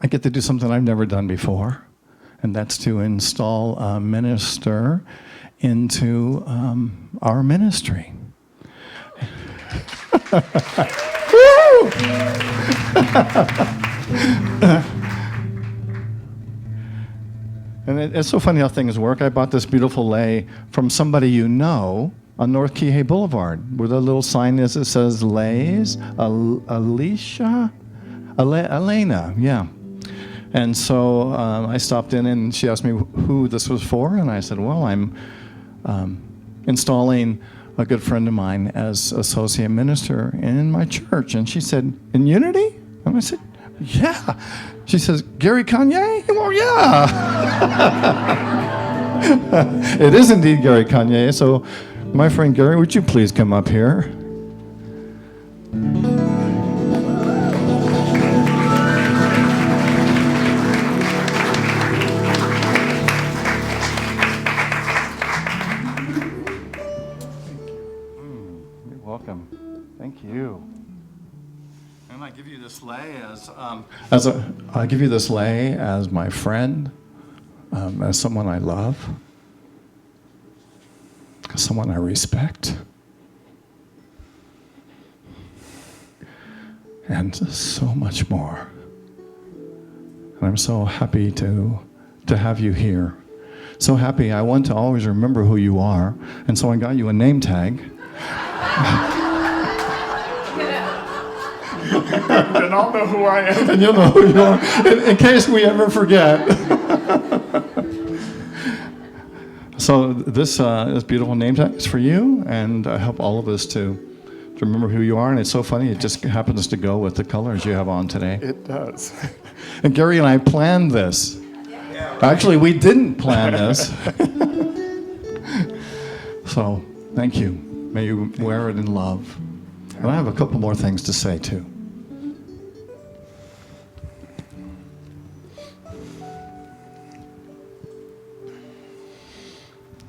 I get to do something I've never done before, and that's to install a minister into our ministry. Woo! And it's so funny how things work. I bought this beautiful lei from somebody you know on North Kihei Boulevard, where the little sign is that says Leis, Elena, yeah. And so I stopped in and she asked me who this was for, and I said, well, I'm installing a good friend of mine as associate minister in my church. And she said, in Unity? And I said, yeah. She says, Gary Canier? Well, yeah. It is indeed Gary Canier. So, my friend Gary, would you please come up here? You're welcome. Thank you. And I give you this lei I give you this lei as my friend, as someone I love, as someone I respect, and so much more. And I'm so happy to have you here. So happy. I want to always remember who you are, and so I got you a name tag. And I'll know who I am. And you'll know who you are, in case we ever forget. So this beautiful name tag is for you, and I help all of us to remember who you are. And it's so funny, it just happens to go with the colors you have on today. It does. And Gary and I planned this. Actually, we didn't plan this. So, thank you. May you wear it in love. And I have a couple more things to say, too.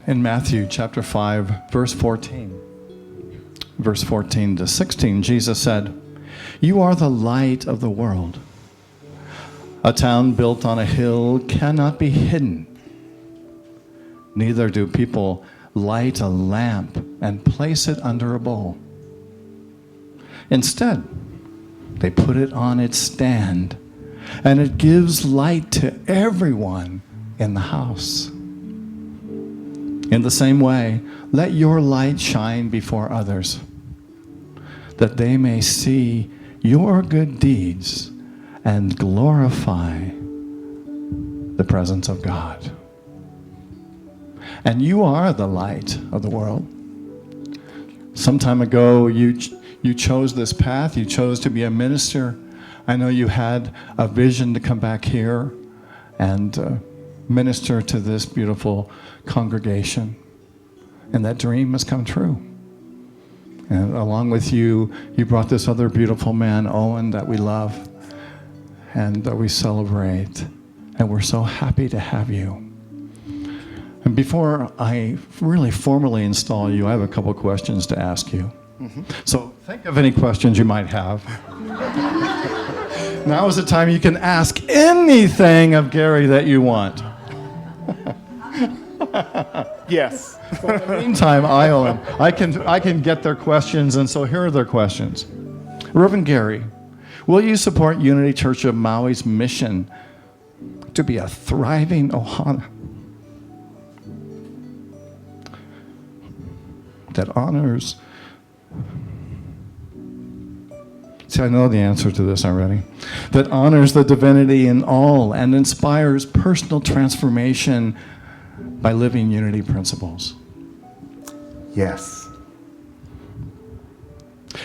In Matthew chapter 5, verse 14 to 16, Jesus said, "You are the light of the world. A town built on a hill cannot be hidden. Neither do people light a lamp and place it under a bowl. Instead, they put it on its stand, and it gives light to everyone in the house. In the same way, let your light shine before others, that they may see your good deeds and glorify the presence of God." And you are the light of the world. Some time ago, you chose this path. You chose to be a minister. I know you had a vision to come back here and minister to this beautiful congregation. And that dream has come true. And along with you, you brought this other beautiful man, Owen, that we love and that we celebrate. And we're so happy to have you. And before I really formally install you, I have a couple questions to ask you. Mm-hmm. So think of any questions you might have. Now is the time you can ask anything of Gary that you want. Yes. Well, in the meantime, I can get their questions, and so here are their questions. Reverend Gary, will you support Unity Church of Maui's mission to be a thriving ohana that honors... See, I know the answer to this already. That honors the divinity in all and inspires personal transformation by living unity principles? Yes.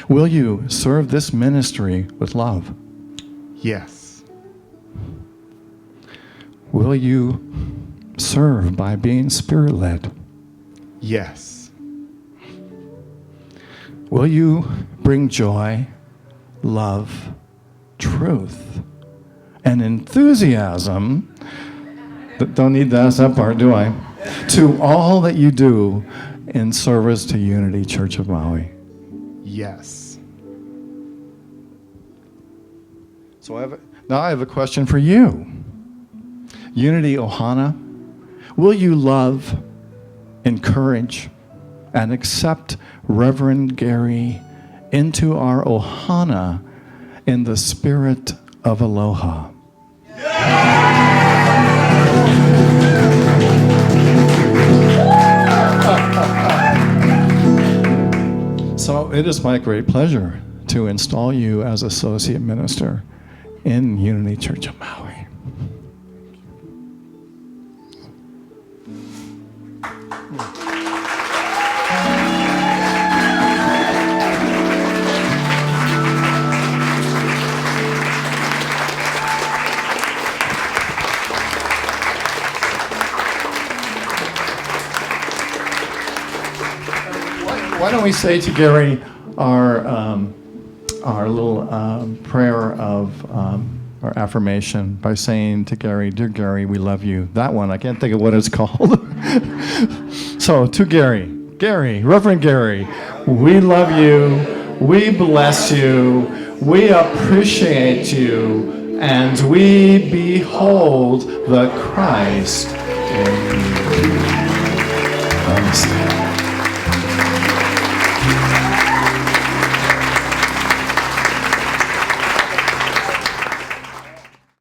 Will you serve this ministry with love? Yes. Will you serve by being spirit-led? Yes. Will you bring joy, love, truth, and enthusiasm, don't need to ask that part, do I, to all that you do in service to Unity Church of Maui? Yes. So Now I have a question for you. Unity Ohana, will you love, encourage, and accept Reverend Gary into our Ohana in the spirit of aloha? So it is my great pleasure to install you as associate minister in Unity Church of Maui. Why don't we say to Gary our little prayer of our affirmation by saying to Gary, "Dear Gary, we love you." That one, I can't think of what it's called. So to Gary, Reverend Gary, we love you, we bless you, we appreciate you, and we behold the Christ in you. Namaste.